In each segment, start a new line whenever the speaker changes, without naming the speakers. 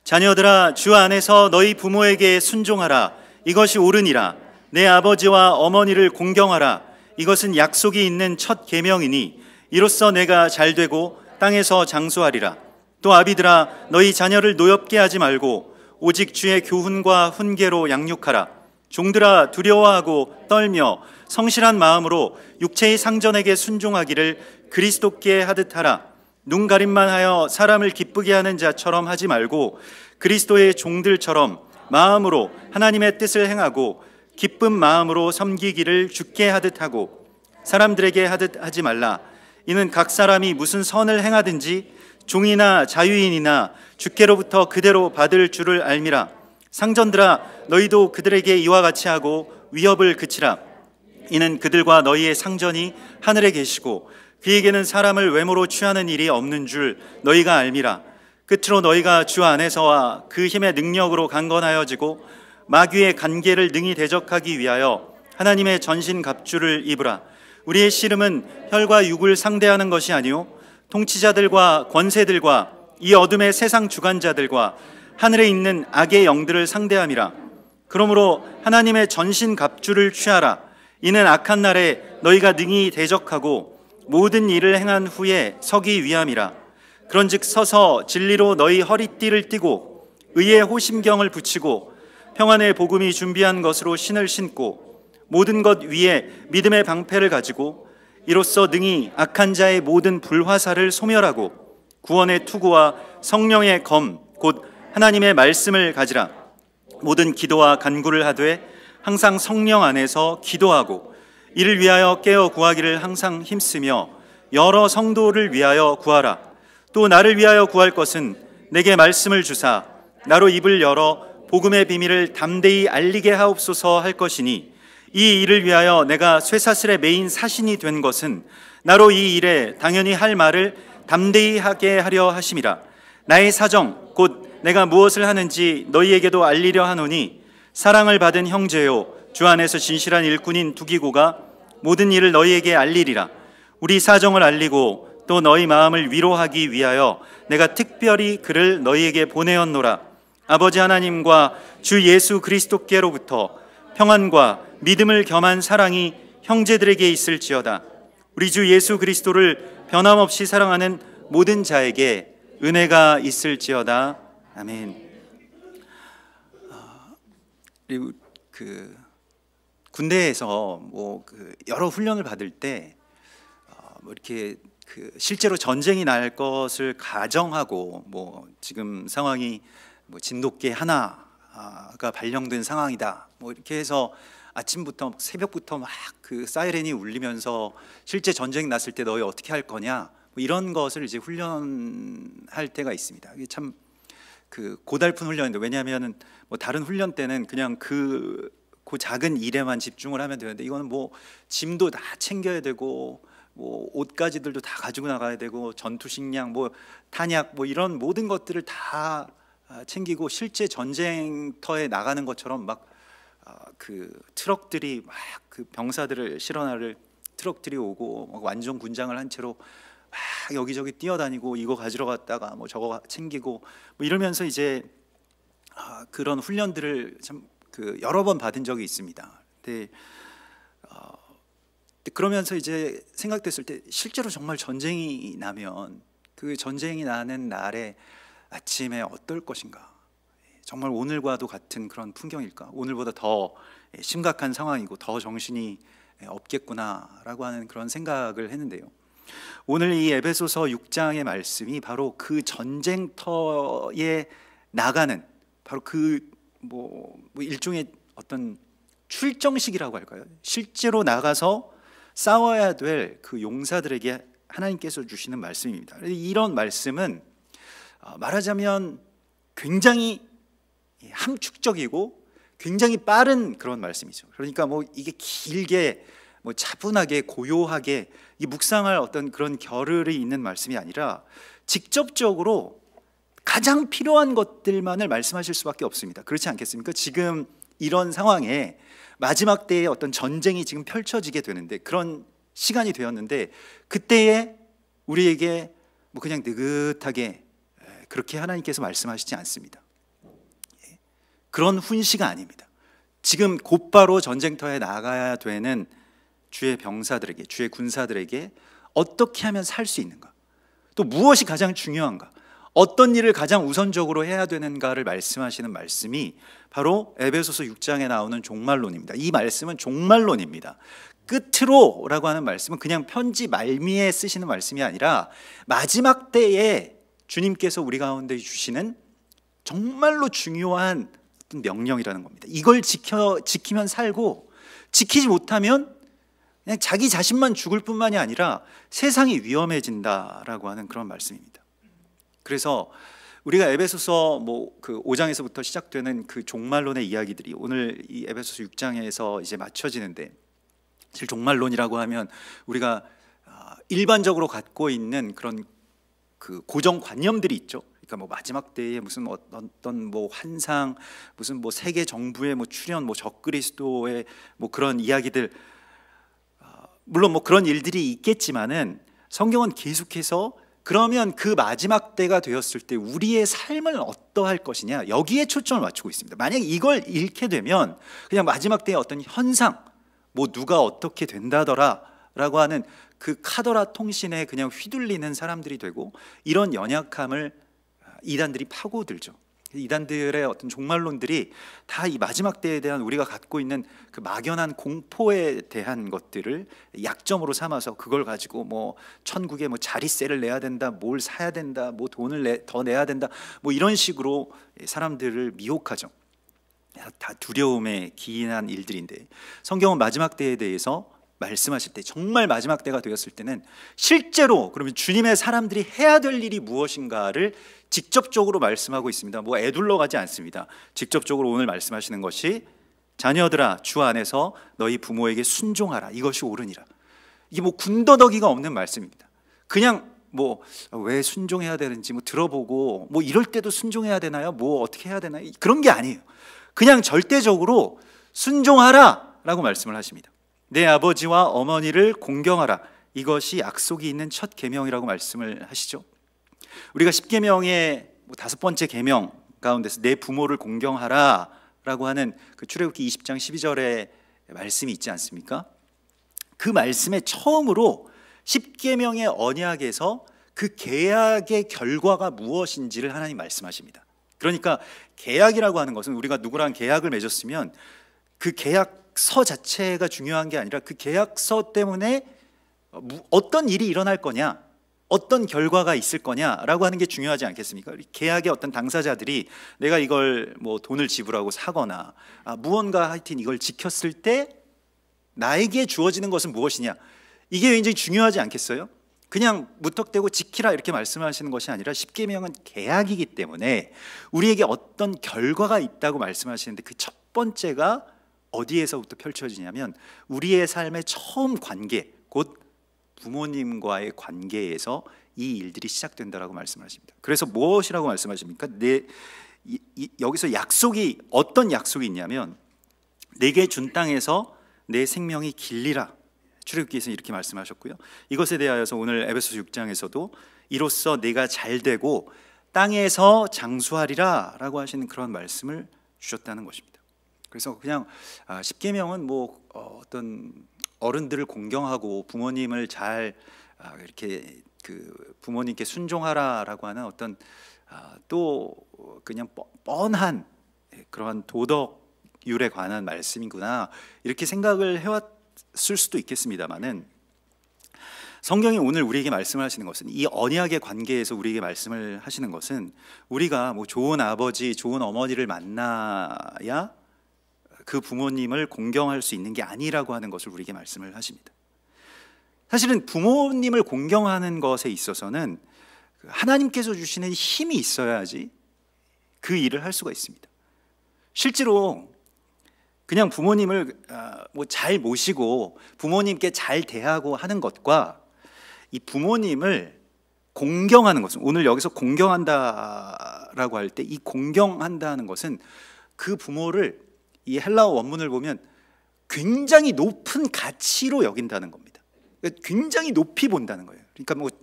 자녀들아, 주 안에서 너희 부모에게 순종하라. 이것이 옳으니라. 내 아버지와 어머니를 공경하라. 이것은 약속이 있는 첫 계명이니 이로써 내가 잘되고 땅에서 장수하리라. 또 아비들아, 너희 자녀를 노엽게 하지 말고 오직 주의 교훈과 훈계로 양육하라. 종들아, 두려워하고 떨며 성실한 마음으로 육체의 상전에게 순종하기를 그리스도께 하듯 하라. 눈가림만 하여 사람을 기쁘게 하는 자처럼 하지 말고 그리스도의 종들처럼 마음으로 하나님의 뜻을 행하고 기쁜 마음으로 섬기기를 주께 하듯 하고 사람들에게 하듯 하지 말라. 이는 각 사람이 무슨 선을 행하든지 종이나 자유인이나 주께로부터 그대로 받을 줄을 알미라. 상전들아, 너희도 그들에게 이와 같이 하고 위협을 그치라. 이는 그들과 너희의 상전이 하늘에 계시고 그에게는 사람을 외모로 취하는 일이 없는 줄 너희가 알미라. 끝으로 너희가 주 안에서와 그 힘의 능력으로 강건하여지고 마귀의 간계를 능히 대적하기 위하여 하나님의 전신갑주를 입으라. 우리의 씨름은 혈과 육을 상대하는 것이 아니요 통치자들과 권세들과 이 어둠의 세상 주관자들과 하늘에 있는 악의 영들을 상대함이라. 그러므로 하나님의 전신갑주를 취하라. 이는 악한 날에 너희가 능히 대적하고 모든 일을 행한 후에 서기 위함이라. 그런즉 서서 진리로 너희 허리띠를 띠고 의의 호심경을 붙이고 평안의 복음이 준비한 것으로 신을 신고 모든 것 위에 믿음의 방패를 가지고 이로써 능히 악한 자의 모든 불화살을 소멸하고 구원의 투구와 성령의 검 곧 하나님의 말씀을 가지라. 모든 기도와 간구를 하되 항상 성령 안에서 기도하고 이를 위하여 깨어 구하기를 항상 힘쓰며 여러 성도를 위하여 구하라. 또 나를 위하여 구할 것은 내게 말씀을 주사 나로 입을 열어 복음의 비밀을 담대히 알리게 하옵소서 할 것이니 이 일을 위하여 내가 쇠사슬에 매인 사신이 된 것은 나로 이 일에 당연히 할 말을 담대히 하게 하려 하심이라. 나의 사정 곧 내가 무엇을 하는지 너희에게도 알리려 하노니 사랑을 받은 형제요 주 안에서 진실한 일꾼인 두기고가 모든 일을 너희에게 알리리라. 우리 사정을 알리고 또 너희 마음을 위로하기 위하여 내가 특별히 그를 너희에게 보내었노라. 아버지 하나님과 주 예수 그리스도께로부터 평안과 믿음을 겸한 사랑이 형제들에게 있을지어다. 우리 주 예수 그리스도를 변함없이 사랑하는 모든 자에게 은혜가 있을지어다. 아멘. 그리고 군대에서 여러 훈련을 받을 때 이렇게 실제로 전쟁이 날 것을 가정하고 지금 상황이 진돗개 하나가 발령된 상황이다. 이렇게 해서 아침부터 새벽부터 막 사이렌이 울리면서 실제 전쟁 났을 때 너희 어떻게 할 거냐 이런 것을 이제 훈련할 때가 있습니다. 이게 참 고달픈 훈련인데 왜냐하면 다른 훈련 때는 그냥 그 작은 일에만 집중을 하면 되는데 이거는 짐도 다 챙겨야 되고 옷가지들도 다 가지고 나가야 되고 전투식량 탄약 이런 모든 것들을 다 챙기고 실제 전쟁터에 나가는 것처럼 트럭들이 병사들을 실어 나를 트럭들이 오고 완전 군장을 한 채로 여기저기 뛰어다니고 이거 가지러 갔다가 저거 챙기고 이러면서 이제 그런 훈련들을 참 여러 번 받은 적이 있습니다. 근데 그러면서 이제 생각됐을 때 실제로 정말 전쟁이 나면 그 전쟁이 나는 날에 아침에 어떨 것인가? 정말 오늘과도 같은 그런 풍경일까? 오늘보다 더 심각한 상황이고 더 정신이 없겠구나라고 하는 그런 생각을 했는데요. 오늘 이 에베소서 6장의 말씀이 바로 그 전쟁터에 나가는 바로 일종의 어떤 출정식이라고 할까요? 실제로 나가서 싸워야 될 그 용사들에게 하나님께서 주시는 말씀입니다. 이런 말씀은 말하자면 굉장히 함축적이고 굉장히 빠른 그런 말씀이죠. 그러니까 이게 길게 차분하게 고요하게 묵상할 어떤 그런 겨를이 있는 말씀이 아니라 직접적으로 가장 필요한 것들만을 말씀하실 수밖에 없습니다. 그렇지 않겠습니까? 지금 이런 상황에 마지막 때에 어떤 전쟁이 지금 펼쳐지게 되는데 그런 시간이 되었는데 그때에 우리에게 그냥 느긋하게 그렇게 하나님께서 말씀하시지 않습니다. 그런 훈시가 아닙니다. 지금 곧바로 전쟁터에 나가야 되는 주의 병사들에게, 주의 군사들에게 어떻게 하면 살 수 있는가, 또 무엇이 가장 중요한가, 어떤 일을 가장 우선적으로 해야 되는가를 말씀하시는 말씀이 바로 에베소서 6장에 나오는 종말론입니다. 이 말씀은 종말론입니다. 끝으로라고 하는 말씀은 그냥 편지 말미에 쓰시는 말씀이 아니라 마지막 때에 주님께서 우리 가운데 주시는 정말로 중요한 어떤 명령이라는 겁니다. 이걸 지키면 살고, 지키지 못하면 그냥 자기 자신만 죽을 뿐만이 아니라 세상이 위험해진다라고 하는 그런 말씀입니다. 그래서 우리가 에베소서 그 5장에서부터 시작되는 그 종말론의 이야기들이 오늘 이 에베소서 6장에서 이제 맞춰지는데, 사실 종말론이라고 하면 우리가 일반적으로 갖고 있는 그런 그 고정관념들이 있죠. 그러니까 마지막 때에 무슨 어떤 환상, 무슨 세계 정부의 출현, 적그리스도의 그런 이야기들, 물론 그런 일들이 있겠지만은 성경은 계속해서 그러면 그 마지막 때가 되었을 때 우리의 삶을 어떠할 것이냐, 여기에 초점을 맞추고 있습니다. 만약 이걸 잃게 되면 그냥 마지막 때의 어떤 현상, 누가 어떻게 된다더라 라고 하는 그 카더라 통신에 그냥 휘둘리는 사람들이 되고, 이런 연약함을 이단들이 파고들죠. 이단들의 어떤 종말론들이 다 이 마지막 때에 대한 우리가 갖고 있는 그 막연한 공포에 대한 것들을 약점으로 삼아서 그걸 가지고 천국에 자리세를 내야 된다, 뭘 사야 된다, 돈을 더 내야 된다, 이런 식으로 사람들을 미혹하죠. 다 두려움에 기인한 일들인데, 성경은 마지막 때에 대해서 말씀하실 때, 정말 마지막 때가 되었을 때는 실제로 그러면 주님의 사람들이 해야 될 일이 무엇인가를 직접적으로 말씀하고 있습니다. 애둘러 가지 않습니다. 직접적으로 오늘 말씀하시는 것이 자녀들아 주 안에서 너희 부모에게 순종하라, 이것이 옳으니라. 이게 군더더기가 없는 말씀입니다. 그냥 왜 순종해야 되는지 들어보고 이럴 때도 순종해야 되나요? 어떻게 해야 되나요? 그런 게 아니에요. 그냥 절대적으로 순종하라 라고 말씀을 하십니다. 내 아버지와 어머니를 공경하라, 이것이 약속이 있는 첫 계명이라고 말씀을 하시죠. 우리가 10계명의 5번째 계명 가운데서 내 부모를 공경하라 라고 하는 그 출애굽기 20장 12절의 말씀이 있지 않습니까? 그 말씀에 처음으로 10계명의 언약에서 그 계약의 결과가 무엇인지를 하나님 말씀하십니다. 그러니까 계약이라고 하는 것은 우리가 누구랑 계약을 맺었으면 그 계약서 자체가 중요한 게 아니라 그 계약서 때문에 어떤 일이 일어날 거냐, 어떤 결과가 있을 거냐라고 하는 게 중요하지 않겠습니까? 계약의 어떤 당사자들이 내가 이걸 돈을 지불하고 사거나 무언가 하여튼 이걸 지켰을 때 나에게 주어지는 것은 무엇이냐, 이게 굉장히 중요하지 않겠어요? 그냥 무턱대고 지키라 이렇게 말씀하시는 것이 아니라 10계명은 계약이기 때문에 우리에게 어떤 결과가 있다고 말씀하시는데, 그 첫 번째가 어디에서부터 펼쳐지냐면 우리의 삶의 처음 관계, 곧 부모님과의 관계에서 이 일들이 시작된다라고 말씀하십니다. 그래서 무엇이라고 말씀하십니까? 여기서 약속이, 어떤 약속이 있냐면 내게 준 땅에서 내 생명이 길리라, 출애굽기에서 이렇게 말씀하셨고요. 이것에 대하여서 오늘 에베소서 6장에서도 이로써 내가 잘되고 땅에서 장수하리라 라고 하시는 그런 말씀을 주셨다는 것입니다. 그래서 그냥 10계명은 어떤 어른들을 공경하고 부모님을 잘 이렇게 부모님께 순종하라라고 하는 어떤 또 그냥 뻔한 그러한 도덕율에 관한 말씀이구나, 이렇게 생각을 해왔을 수도 있겠습니다만은, 성경이 오늘 우리에게 말씀을 하시는 것은, 이 언약의 관계에서 우리에게 말씀을 하시는 것은 우리가 좋은 아버지, 좋은 어머니를 만나야 그 부모님을 공경할 수 있는 게 아니라고 하는 것을 우리에게 말씀을 하십니다. 사실은 부모님을 공경하는 것에 있어서는 하나님께서 주시는 힘이 있어야지 그 일을 할 수가 있습니다. 실제로 그냥 부모님을 잘 모시고 부모님께 잘 대하고 하는 것과 이 부모님을 공경하는 것은, 오늘 여기서 공경한다라고 할 때 이 공경한다는 것은 그 부모를, 이 헬라어 원문을 보면 굉장히 높은 가치로 여긴다는 겁니다. 굉장히 높이 본다는 거예요. 그러니까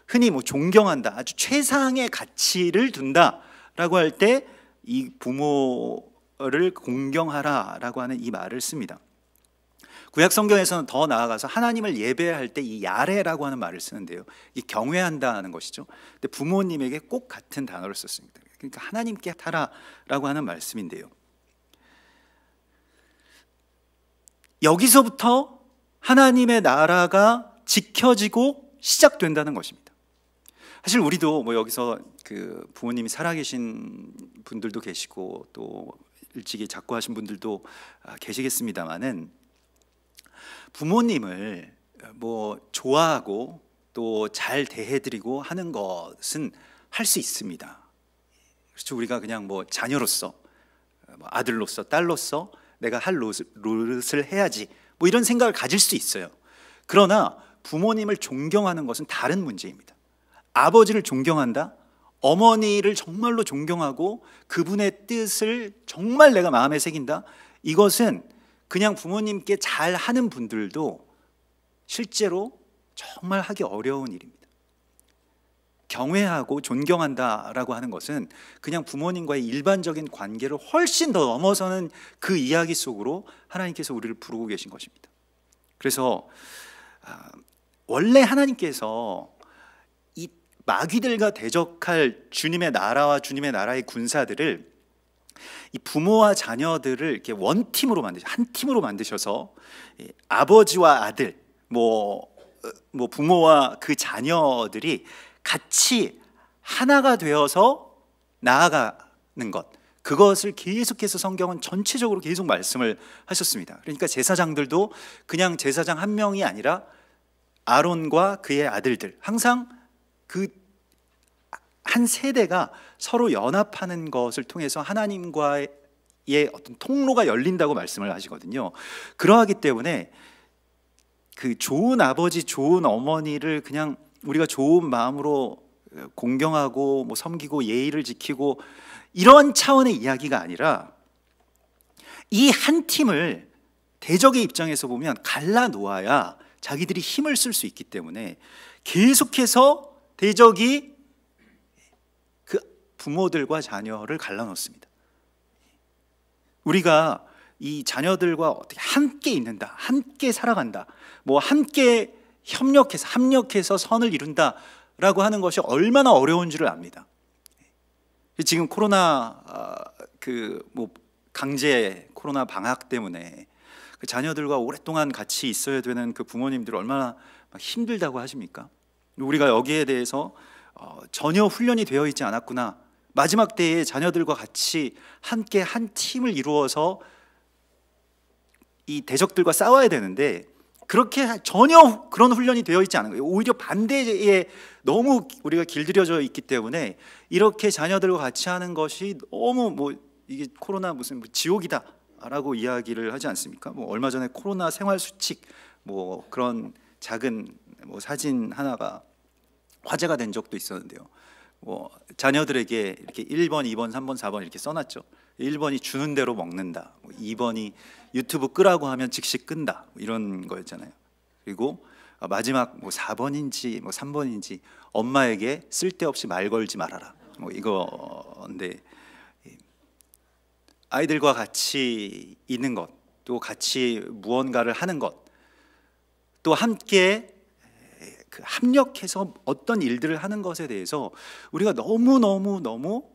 흔히 존경한다, 아주 최상의 가치를 둔다라고 할 때 이 부모를 자녀를 공경하라라고 하는 이 말을 씁니다. 구약 성경에서는 더 나아가서 하나님을 예배할 때 이 야레라고 하는 말을 쓰는데요, 이 경외한다는 것이죠. 근데 부모님에게 꼭 같은 단어를 썼습니다. 그러니까 하나님께 하라라고 하는 말씀인데요, 여기서부터 하나님의 나라가 지켜지고 시작된다는 것입니다. 사실 우리도 뭐 여기서 그 부모님이 살아계신 분들도 계시고 또 일찍이 작고하신 분들도 계시겠습니다만은, 부모님을 뭐 좋아하고 또 잘 대해드리고 하는 것은 할 수 있습니다. 그렇죠. 우리가 그냥 뭐 자녀로서, 뭐 아들로서, 딸로서 내가 할 노릇을 해야지, 뭐 이런 생각을 가질 수 있어요. 그러나 부모님을 존경하는 것은 다른 문제입니다. 아버지를 존경한다, 어머니를 정말로 존경하고 그분의 뜻을 정말 내가 마음에 새긴다, 이것은 그냥 부모님께 잘하는 분들도 실제로 정말 하기 어려운 일입니다. 경외하고 존경한다라고 하는 것은 그냥 부모님과의 일반적인 관계를 훨씬 더 넘어서는 그 이야기 속으로 하나님께서 우리를 부르고 계신 것입니다. 그래서 원래 하나님께서 이 마귀들과 대적할 주님의 나라와 주님의 나라의 군사들을, 이 부모와 자녀들을 이렇게 원팀으로 한 팀으로 만드셔서 아버지와 아들, 뭐 부모와 그 자녀들이 같이 하나가 되어서 나아가는 것, 그것을 계속해서 성경은 전체적으로 계속 말씀을 하셨습니다. 그러니까 제사장들도 그냥 제사장 한 명이 아니라 아론과 그의 아들들, 항상 그 한 세대가 서로 연합하는 것을 통해서 하나님과의 어떤 통로가 열린다고 말씀을 하시거든요. 그러하기 때문에 그 좋은 아버지, 좋은 어머니를 그냥 우리가 좋은 마음으로 공경하고 뭐 섬기고 예의를 지키고 이런 차원의 이야기가 아니라, 이 한 팀을 대적의 입장에서 보면 갈라 놓아야 자기들이 힘을 쓸 수 있기 때문에 계속해서 대적이 그 부모들과 자녀를 갈라놓습니다. 우리가 이 자녀들과 어떻게 함께 있는다, 함께 살아간다, 뭐 함께 합력해서 선을 이룬다라고 하는 것이 얼마나 어려운 줄을 압니다. 지금 코로나 강제 코로나 방학 때문에 그 자녀들과 오랫동안 같이 있어야 되는 그 부모님들 얼마나 힘들다고 하십니까? 우리가 여기에 대해서 전혀 훈련이 되어 있지 않았구나, 마지막 때에 자녀들과 같이 함께 한 팀을 이루어서 이 대적들과 싸워야 되는데 그렇게 전혀 그런 훈련이 되어 있지 않은 거예요. 오히려 반대에 너무 우리가 길들여져 있기 때문에 이렇게 자녀들과 같이 하는 것이 너무 이게 코로나 무슨 지옥이다라고 이야기를 하지 않습니까? 얼마 전에 코로나 생활 수칙 그런 작은 사진 하나가 화제가 된 적도 있었는데요. 자녀들에게 이렇게 1번, 2번, 3번, 4번 이렇게 써놨죠. 1번이 주는 대로 먹는다, 2번이 유튜브 끄라고 하면 즉시 끈다, 이런 거였잖아요. 그리고 마지막 4번인지 3번인지 엄마에게 쓸데없이 말 걸지 말아라, 이거인데, 아이들과 같이 있는 것, 또 같이 무언가를 하는 것, 또 함께 합력해서 어떤 일들을 하는 것에 대해서 우리가 너무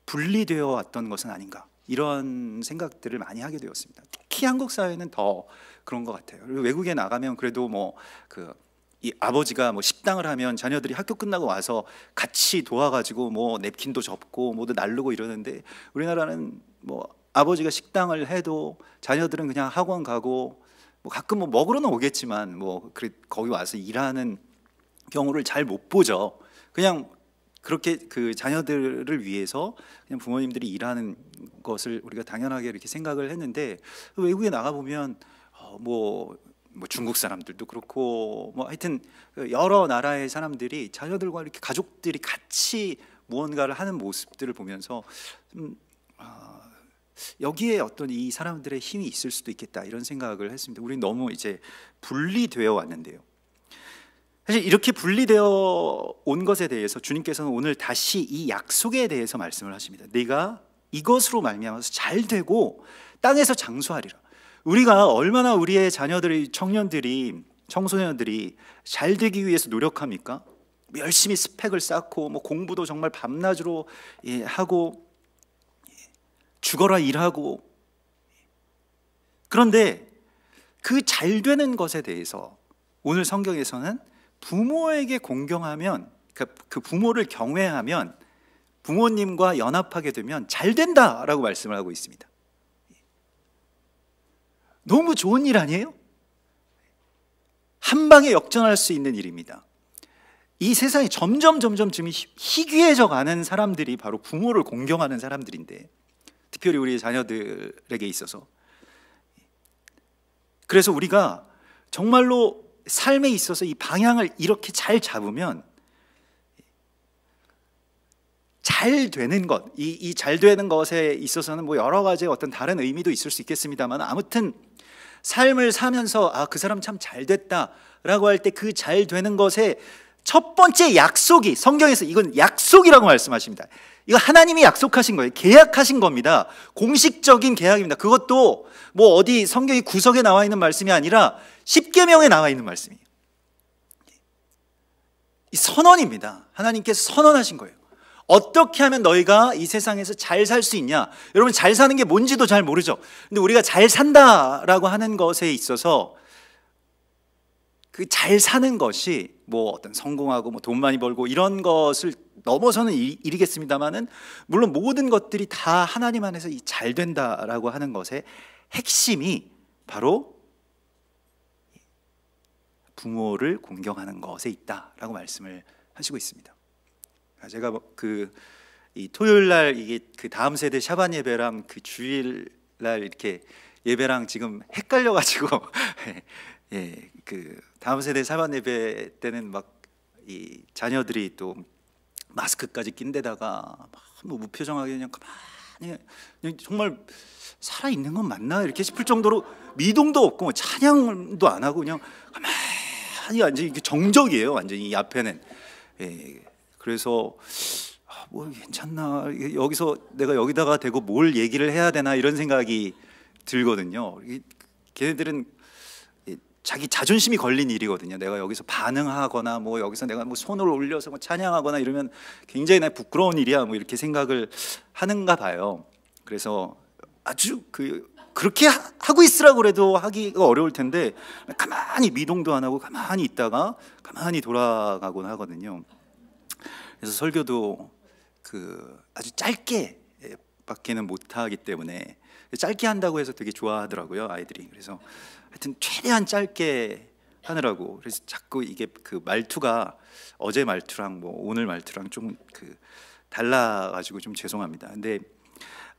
분리되어 왔던 것은 아닌가, 이런 생각들을 많이 하게 되었습니다. 특히 한국 사회는 더 그런 것 같아요. 그리고 외국에 나가면 그래도 이 아버지가 식당을 하면 자녀들이 학교 끝나고 와서 같이 도와가지고 냅킨도 접고 모두 나르고 이러는데, 우리나라는 아버지가 식당을 해도 자녀들은 그냥 학원 가고 가끔 먹으러는 오겠지만 거기 와서 일하는 경우를 잘 못 보죠. 그냥 그렇게 그 자녀들을 위해서 그냥 부모님들이 일하는 것을 우리가 당연하게 이렇게 생각을 했는데, 외국에 나가 보면 중국 사람들도 그렇고 하여튼 여러 나라의 사람들이 자녀들과 이렇게 가족들이 같이 무언가를 하는 모습들을 보면서 여기에 어떤 이 사람들의 힘이 있을 수도 있겠다, 이런 생각을 했습니다. 우리는 너무 이제 분리되어 왔는데요. 사실 이렇게 분리되어 온 것에 대해서 주님께서는 오늘 다시 이 약속에 대해서 말씀을 하십니다. 네가
이것으로 말미암아서 잘 되고 땅에서 장수하리라. 우리가 얼마나 우리의 자녀들이, 청년들이, 청소년들이 잘 되기 위해서 노력합니까? 열심히 스펙을 쌓고 공부도 정말 밤낮으로 하고 죽어라 일하고. 그런데 그 잘 되는 것에 대해서 오늘 성경에서는 부모에게 공경하면, 그 부모를 경외하면, 부모님과 연합하게 되면 잘 된다라고 말씀을 하고 있습니다. 너무 좋은 일 아니에요? 한 방에 역전할 수 있는 일입니다. 이 세상이 점점 지금 희귀해져 가는 사람들이 바로 부모를 공경하는 사람들인데, 특별히 우리 자녀들에게 있어서. 그래서 우리가 정말로 삶에 있어서 이 방향을 이렇게 잘 잡으면 잘 되는 것, 이 잘 되는 것에 있어서는 여러 가지의 어떤 다른 의미도 있을 수 있겠습니다만, 아무튼 삶을 사면서 그 사람 참 잘 됐다라고 할 때 그 잘 되는 것의 첫 번째 약속이, 성경에서 이건 약속이라고 말씀하십니다. 이거 하나님이 약속하신 거예요. 계약하신 겁니다. 공식적인 계약입니다. 그것도 어디 성경이 구석에 나와 있는 말씀이 아니라 십계명에 나와 있는 말씀이에요. 이 선언입니다. 하나님께서 선언하신 거예요. 어떻게 하면 너희가 이 세상에서 잘 살 수 있냐? 여러분, 잘 사는 게 뭔지도 잘 모르죠. 근데 우리가 잘 산다라고 하는 것에 있어서 그 잘 사는 것이 어떤 성공하고 돈 많이 벌고 이런 것을 넘어서는 일이겠습니다만은, 물론 모든 것들이 다 하나님 안에서 이 잘 된다라고 하는 것의 핵심이 바로 부모를 공경하는 것에 있다라고 말씀을 하시고 있습니다. 제가 이 토요일 날 이게 그 다음 세대 샤반 예배랑 그 주일 날 이렇게 예배랑 지금 헷갈려 가지고 그 다음 세대 샤반 예배 때는 이 자녀들이 또 마스크까지 낀 데다가 무표정하게 그냥 가만히, 그냥 정말 살아 있는 건 맞나 이렇게 싶을 정도로 미동도 없고 찬양도 안 하고 그냥 가만히 앉아, 이게 정적이에요. 완전히 이 앞에는. 그래서 괜찮나, 여기서 내가 여기다가 대고 뭘 얘기를 해야 되나 이런 생각이 들거든요. 걔네들은 자기 자존심이 걸린 일이거든요. 내가 여기서 반응하거나 여기서 내가 손을 올려서 찬양하거나 이러면 굉장히 부끄러운 일이야 이렇게 생각을 하는가 봐요. 그래서 아주 그렇게 하고 있으라고 그래도 하기가 어려울 텐데 가만히 미동도 안 하고 가만히 있다가 가만히 돌아가곤 하거든요. 그래서 설교도 아주 짧게 밖에는 못하기 때문에 짧게 한다고 해서 되게 좋아하더라고요, 아이들이. 그래서 하여튼 최대한 짧게 하느라고. 그래서 자꾸 이게 말투가 어제 말투랑 오늘 말투랑 좀 달라가지고 좀 죄송합니다. 근데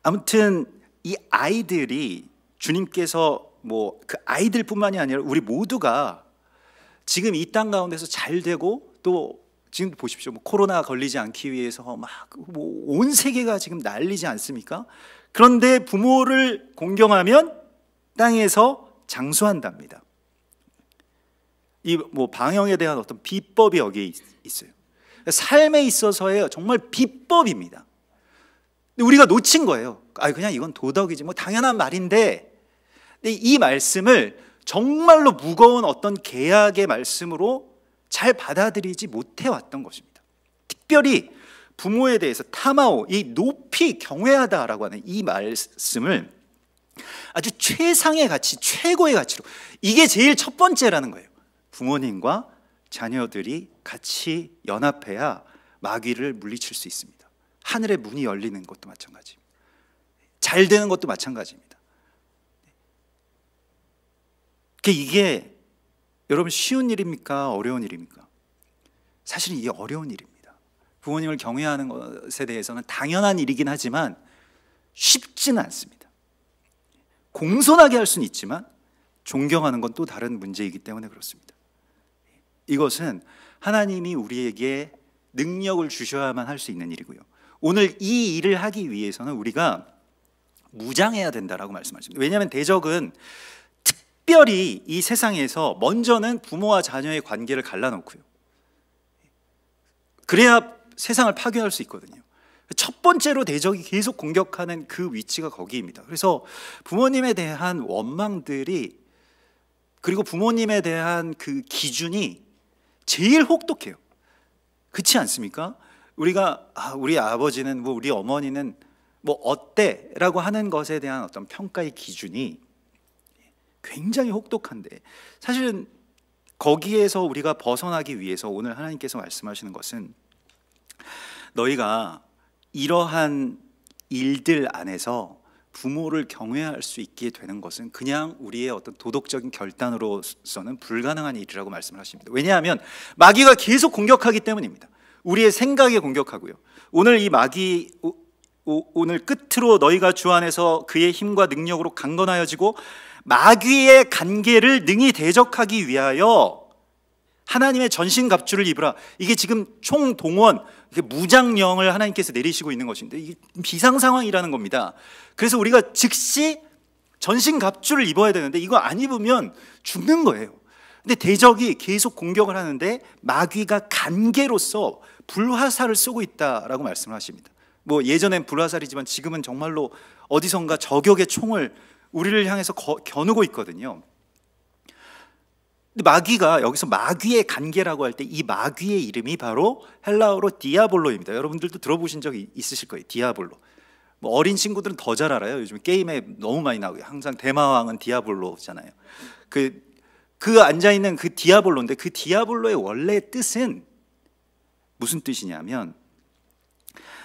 아무튼 이 아이들이 주님께서 그 아이들뿐만이 아니라 우리 모두가 지금 이 땅 가운데서 잘 되고, 또 지금 보십시오. 코로나 걸리지 않기 위해서 온 세계가 지금 난리지 않습니까? 그런데 부모를 공경하면 땅에서 장수한답니다. 이 방역에 대한 어떤 비법이 여기에 있어요. 삶에 있어서의 정말 비법입니다. 근데 우리가 놓친 거예요. 그냥 이건 도덕이지 당연한 말인데, 근데 이 말씀을 정말로 무거운 어떤 계약의 말씀으로 잘 받아들이지 못해 왔던 것입니다. 특별히 부모에 대해서 타마오, 이 높이 경외하다라고 하는 이 말씀을 아주 최상의 가치, 최고의 가치로, 이게 제일 첫 번째라는 거예요. 부모님과 자녀들이 같이 연합해야 마귀를 물리칠 수 있습니다. 하늘의 문이 열리는 것도 마찬가지입니다. 잘 되는 것도 마찬가지입니다. 이게 여러분 쉬운 일입니까? 어려운 일입니까? 사실은 이게 어려운 일입니다. 부모님을 경외하는 것에 대해서는 당연한 일이긴 하지만 쉽지는 않습니다. 공손하게 할 수는 있지만 존경하는 건 또 다른 문제이기 때문에 그렇습니다. 이것은 하나님이 우리에게 능력을 주셔야만 할 수 있는 일이고요. 오늘 이 일을 하기 위해서는 우리가 무장해야 된다라고 말씀하십니다. 왜냐하면 대적은 특별히 이 세상에서 먼저는 부모와 자녀의 관계를 갈라놓고요. 그래야 세상을 파괴할 수 있거든요. 첫 번째로 대적이 계속 공격하는 그 위치가 거기입니다. 그래서 부모님에 대한 원망들이, 그리고 부모님에 대한 그 기준이 제일 혹독해요. 그렇지 않습니까? 우리가 우리 아버지는 뭐 우리 어머니는 뭐 어때? 라고 하는 것에 대한 어떤 평가의 기준이 굉장히 혹독한데, 사실은 거기에서 우리가 벗어나기 위해서 오늘 하나님께서 말씀하시는 것은, 너희가 이러한 일들 안에서 부모를 경외할 수 있게 되는 것은 그냥 우리의 어떤 도덕적인 결단으로서는 불가능한 일이라고 말씀을 하십니다. 왜냐하면 마귀가 계속 공격하기 때문입니다. 우리의 생각에 공격하고요. 오늘 이 마귀, 오늘 끝으로 너희가 주 안에서 그의 힘과 능력으로 강건하여지고 마귀의 간계를 능히 대적하기 위하여 하나님의 전신갑주를 입으라. 이게 지금 총동원, 무장령을 하나님께서 내리시고 있는 것인데, 이게 비상상황이라는 겁니다. 그래서 우리가 즉시 전신갑주를 입어야 되는데 이거 안 입으면 죽는 거예요. 근데 대적이 계속 공격을 하는데 마귀가 간계로서 불화살을 쏘고 있다라고 말씀을 하십니다. 뭐 예전엔 불화살이지만 지금은 정말로 어디선가 저격의 총을 우리를 향해서 겨누고 있거든요. 근데 마귀가, 여기서 마귀의 간계라고 할 때 이 마귀의 이름이 바로 헬라어로 디아볼로입니다. 여러분들도 들어보신 적이 있으실 거예요. 디아볼로. 뭐 어린 친구들은 더 잘 알아요. 요즘 게임에 너무 많이 나오고, 항상 대마왕은 디아볼로잖아요. 그 앉아있는 그 디아볼로인데, 그 디아볼로의 원래 뜻은 무슨 뜻이냐면,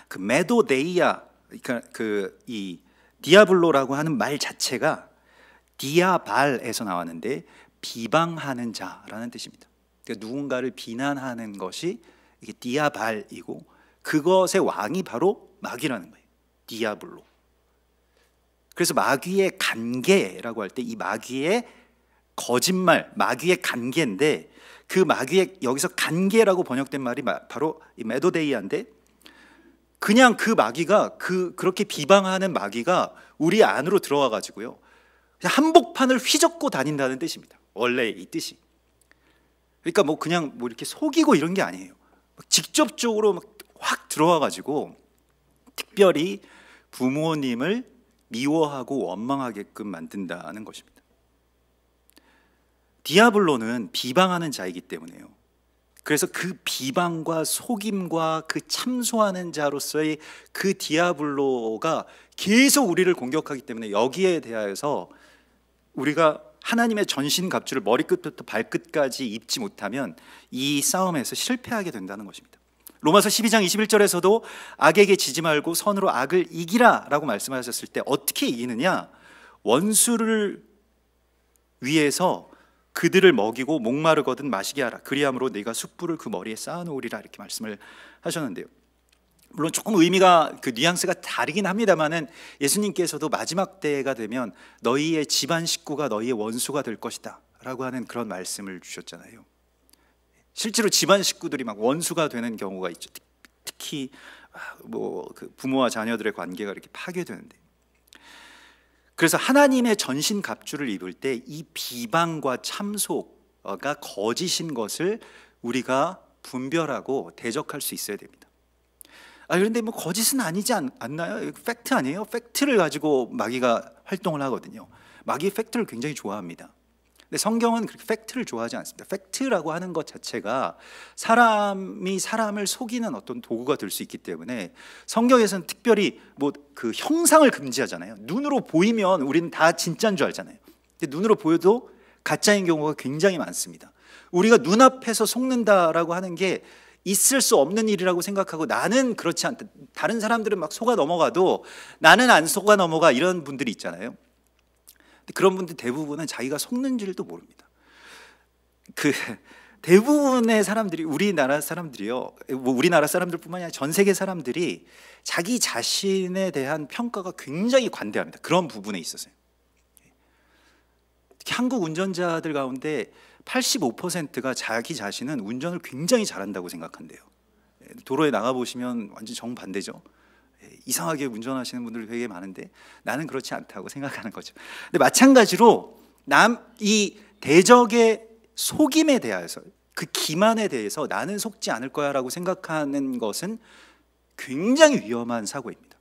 그 메도데이아, 그러니까 이 디아블로라고 하는 말 자체가 디아발에서 나왔는데 비방하는 자라는 뜻입니다. 그러니까 누군가를 비난하는 것이 이게 디아발이고, 그것의 왕이 바로 마귀라는 거예요. 디아블로. 그래서 마귀의 간계라고 할 때 이 마귀의 거짓말, 마귀의 간계인데, 그 마귀의, 여기서 간계라고 번역된 말이 바로 이 메도데이아인데, 그냥 그 마귀가, 그렇게 비방하는 마귀가 우리 안으로 들어와 가지고요, 한복판을 휘젓고 다닌다는 뜻입니다. 원래 이 뜻이. 그러니까 뭐 그냥 뭐 이렇게 속이고 이런 게 아니에요. 직접적으로 확 들어와 가지고 특별히 부모님을 미워하고 원망하게끔 만든다는 것입니다. 디아블로는 비방하는 자이기 때문에요. 그래서 그 비방과 속임과 그 참소하는 자로서의 그 디아블로가 계속 우리를 공격하기 때문에, 여기에 대하여서 우리가 하나님의 전신갑주를 머리끝부터 발끝까지 입지 못하면 이 싸움에서 실패하게 된다는 것입니다. 로마서 12장 21절에서도 악에게 지지 말고 선으로 악을 이기라 라고 말씀하셨을 때 어떻게 이기느냐? 원수를 위해서 그들을 먹이고 목마르거든 마시게 하라. 그리함으로 네가 숯불을 그 머리에 쌓아놓으리라. 이렇게 말씀을 하셨는데요. 물론 조금 의미가, 그 뉘앙스가 다르긴 합니다만은, 예수님께서도 마지막 때가 되면 너희의 집안 식구가 너희의 원수가 될 것이다 라고 하는 그런 말씀을 주셨잖아요. 실제로 집안 식구들이 막 원수가 되는 경우가 있죠. 특히 뭐 그 부모와 자녀들의 관계가 이렇게 파괴되는데, 그래서 하나님의 전신갑주를 입을 때 이 비방과 참소가 거짓인 것을 우리가 분별하고 대적할 수 있어야 됩니다. 그런데 뭐 거짓은 아니지 않나요? 팩트 아니에요? 팩트를 가지고 마귀가 활동을 하거든요. 마귀 팩트를 굉장히 좋아합니다. 근데 성경은 그렇게 팩트를 좋아하지 않습니다. 팩트라고 하는 것 자체가 사람이 사람을 속이는 어떤 도구가 될 수 있기 때문에, 성경에서는 특별히 뭐 그 형상을 금지하잖아요. 눈으로 보이면 우리는 다 진짜인 줄 알잖아요. 근데 눈으로 보여도 가짜인 경우가 굉장히 많습니다. 우리가 눈앞에서 속는다라고 하는 게 있을 수 없는 일이라고 생각하고, 나는 그렇지 않다, 다른 사람들은 막 속아 넘어가도 나는 안 속아 넘어가, 이런 분들이 있잖아요. 그런 분들 대부분은 자기가 속는 줄도 모릅니다. 그 대부분의 사람들이, 우리나라 사람들이요, 뭐 우리나라 사람들뿐만이 아니라 전 세계 사람들이 자기 자신에 대한 평가가 굉장히 관대합니다. 그런 부분에 있어서요. 특히 한국 운전자들 가운데 85%가 자기 자신은 운전을 굉장히 잘한다고 생각한대요. 도로에 나가 보시면 완전 정반대죠. 이상하게 운전하시는 분들이 되게 많은데 나는 그렇지 않다고 생각하는 거죠. 근데 마찬가지로 이 대적의 속임에 대해서, 그 기만에 대해서 나는 속지 않을 거야 라고 생각하는 것은 굉장히 위험한 사고입니다.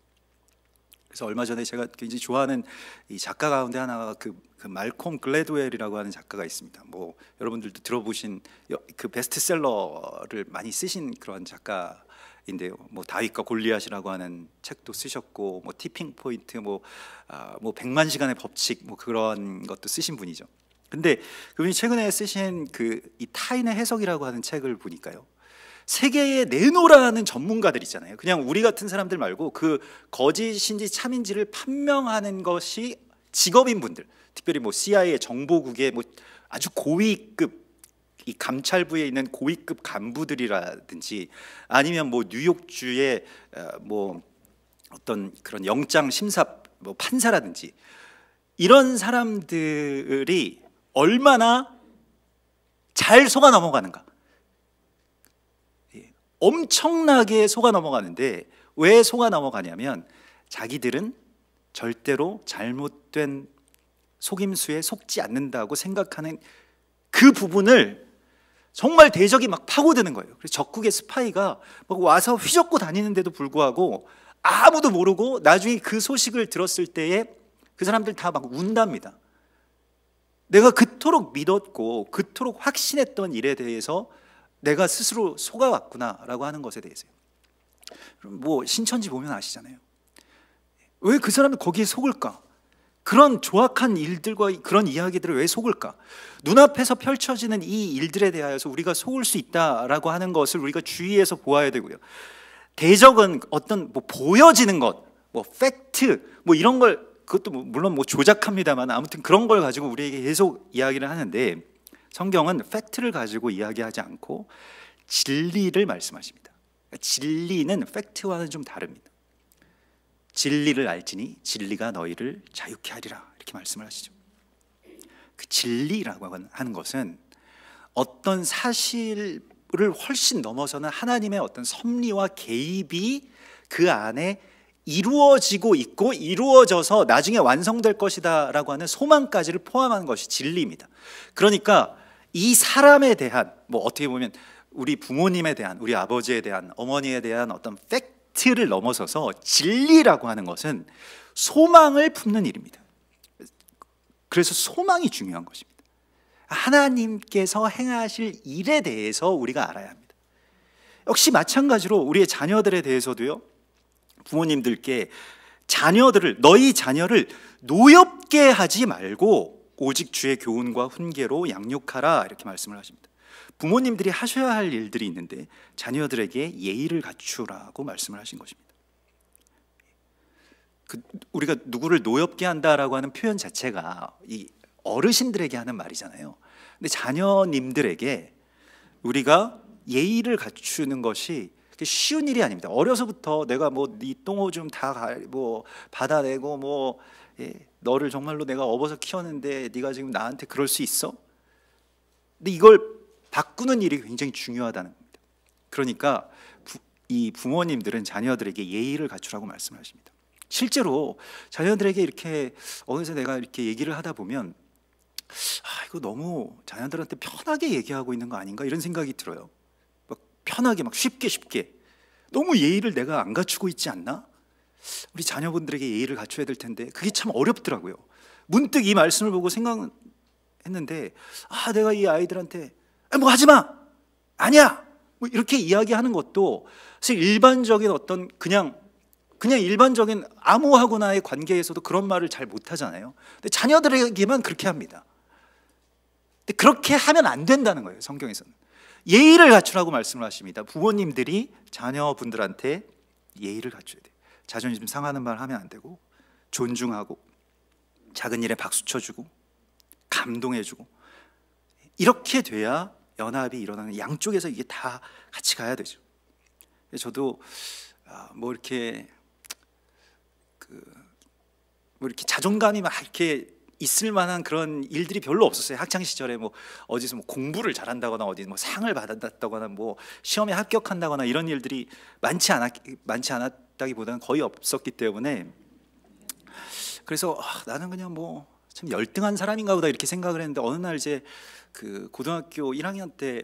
그래서 얼마 전에 제가 굉장히 좋아하는 이 작가 가운데 하나가 그 말콤 글래드웰이라고 하는 작가가 있습니다. 뭐 여러분들도 들어보신 그 베스트셀러를 많이 쓰신 그런 작가인데요. 뭐 다윗과 골리앗이라고 하는 책도 쓰셨고, 뭐 티핑 포인트, 뭐 100만 시간의 법칙, 뭐 그런 것도 쓰신 분이죠. 근데 그분이 최근에 쓰신 그 이 타인의 해석이라고 하는 책을 보니까요, 세계에 내놓으라는 전문가들 있잖아요. 그냥 우리 같은 사람들 말고 그 거짓인지 참인지를 판명하는 것이 직업인 분들, 특별히 뭐 CIA 정보국의 뭐 아주 고위급 이 감찰부에 있는 고위급 간부들이라든지, 아니면 뭐 뉴욕주의 뭐 어떤 그런 영장 심사 뭐 판사라든지, 이런 사람들이 얼마나 잘 속아 넘어가는가. 엄청나게 속아 넘어가는데, 왜 속아 넘어가냐면 자기들은 절대로 잘못된 속임수에 속지 않는다고 생각하는 그 부분을 정말 대적이 막 파고드는 거예요. 그래서 적국의 스파이가 막 와서 휘젓고 다니는데도 불구하고 아무도 모르고 나중에 그 소식을 들었을 때에 그 사람들 다 막 운답니다. 내가 그토록 믿었고 그토록 확신했던 일에 대해서 내가 스스로 속아왔구나라고 하는 것에 대해서요. 뭐 신천지 보면 아시잖아요. 왜 그 사람들 거기에 속을까? 그런 조악한 일들과 그런 이야기들을 왜 속을까? 눈앞에서 펼쳐지는 이 일들에 대하여서 우리가 속을 수 있다라고 하는 것을 우리가 주의해서 보아야 되고요. 대적은 어떤 뭐 보여지는 것, 뭐 팩트, 뭐 이런 걸, 그것도 물론 뭐 조작합니다만 아무튼 그런 걸 가지고 우리에게 계속 이야기를 하는데, 성경은 팩트를 가지고 이야기하지 않고 진리를 말씀하십니다. 진리는 팩트와는 좀 다릅니다. 진리를 알지니 진리가 너희를 자유케 하리라, 이렇게 말씀을 하시죠. 그 진리라고 하는 것은 어떤 사실을 훨씬 넘어서는 하나님의 어떤 섭리와 개입이 그 안에 이루어지고 있고 이루어져서 나중에 완성될 것이다 라고 하는 소망까지를 포함하는 것이 진리입니다. 그러니까 이 사람에 대한, 뭐 어떻게 보면 우리 부모님에 대한, 우리 아버지에 대한, 어머니에 대한 어떤 팩트를 넘어서서 진리라고 하는 것은 소망을 품는 일입니다. 그래서 소망이 중요한 것입니다. 하나님께서 행하실 일에 대해서 우리가 알아야 합니다. 역시 마찬가지로 우리의 자녀들에 대해서도요, 부모님들께 너희 자녀를 노엽게 하지 말고 오직 주의 교훈과 훈계로 양육하라, 이렇게 말씀을 하십니다. 부모님들이 하셔야 할 일들이 있는데 자녀들에게 예의를 갖추라고 말씀을 하신 것입니다. 우리가 누구를 노엽게 한다라고 하는 표현 자체가 이 어르신들에게 하는 말이잖아요. 근데 자녀님들에게 우리가 예의를 갖추는 것이 쉬운 일이 아닙니다. 어려서부터 내가 뭐 네 똥오줌 다 뭐 받아내고 뭐 너를 정말로 내가 업어서 키웠는데 네가 지금 나한테 그럴 수 있어? 근데 이걸 바꾸는 일이 굉장히 중요하다는 겁니다. 그러니까 이 부모님들은 자녀들에게 예의를 갖추라고 말씀을 하십니다. 실제로 자녀들에게 이렇게 어느새 내가 이렇게 얘기를 하다 보면 이거 너무 자녀들한테 편하게 얘기하고 있는 거 아닌가, 이런 생각이 들어요. 막 편하게, 막 쉽게 너무 예의를 내가 안 갖추고 있지 않나? 우리 자녀분들에게 예의를 갖춰야 될 텐데 그게 참 어렵더라고요. 문득 이 말씀을 보고 생각했는데, 내가 이 아이들한테 뭐 하지마, 아니야, 뭐 이렇게 이야기하는 것도 사실 일반적인 어떤 그냥 일반적인 아무하고나의 관계에서도 그런 말을 잘 못하잖아요. 근데 자녀들에게만 그렇게 합니다. 근데 그렇게 하면 안 된다는 거예요. 성경에서는 예의를 갖추라고 말씀을 하십니다. 부모님들이 자녀분들한테 예의를 갖춰야 돼요. 자존심 상하는 말 하면 안 되고, 존중하고, 작은 일에 박수 쳐주고, 감동해주고, 이렇게 돼야 연합이 일어나는, 양쪽에서 이게 다 같이 가야 되죠. 저도 뭐 이렇게 자존감이 막 이렇게 있을 만한 그런 일들이 별로 없었어요. 학창 시절에 뭐 어디서 뭐 공부를 잘한다거나 어디 뭐 상을 받았다거나 뭐 시험에 합격한다거나 이런 일들이 많지 않았다기보다는 거의 없었기 때문에, 그래서 나는 그냥 뭐 참 열등한 사람인가 보다 이렇게 생각을 했는데, 어느 날 이제 그 고등학교 1학년 때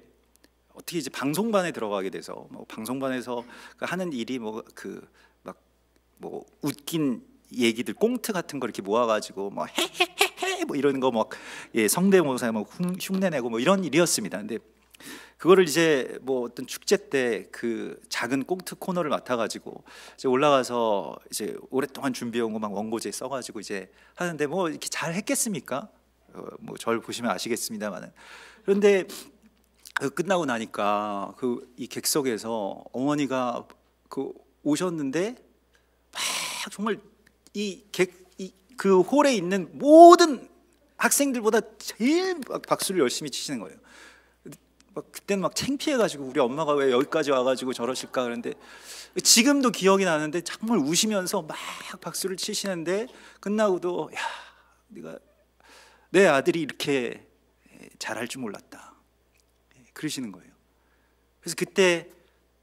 어떻게 이제 방송반에 들어가게 돼서 뭐 방송반에서 하는 일이 뭐 뭐 웃긴 얘기들 꽁트 같은 거 이렇게 모아가지고 뭐 헤헤헤헤 뭐 이런 거 막 성대모사 뭐 흉내내고 뭐 이런 일이었습니다. 근데 그거를 이제 뭐 어떤 축제 때 그 작은 꽁트 코너를 맡아가지고 이제 올라가서 이제 오랫동안 준비해온 거 막 원고지에 써가지고 이제 하는데 뭐 이렇게 잘 했겠습니까? 뭐 저를 보시면 아시겠습니다만은. 그런데 끝나고 나니까 이 객석에서 어머니가 오셨는데 막 정말 그 홀에 있는 모든 학생들보다 제일 막 박수를 열심히 치시는 거예요. 그때는 막 창피해가지고 우리 엄마가 왜 여기까지 와가지고 저러실까 그런데 지금도 기억이 나는데 정말 우시면서 막 박수를 치시는데 끝나고도 야, 네가 내 아들이 이렇게 잘할 줄 몰랐다 그러시는 거예요. 그래서 그때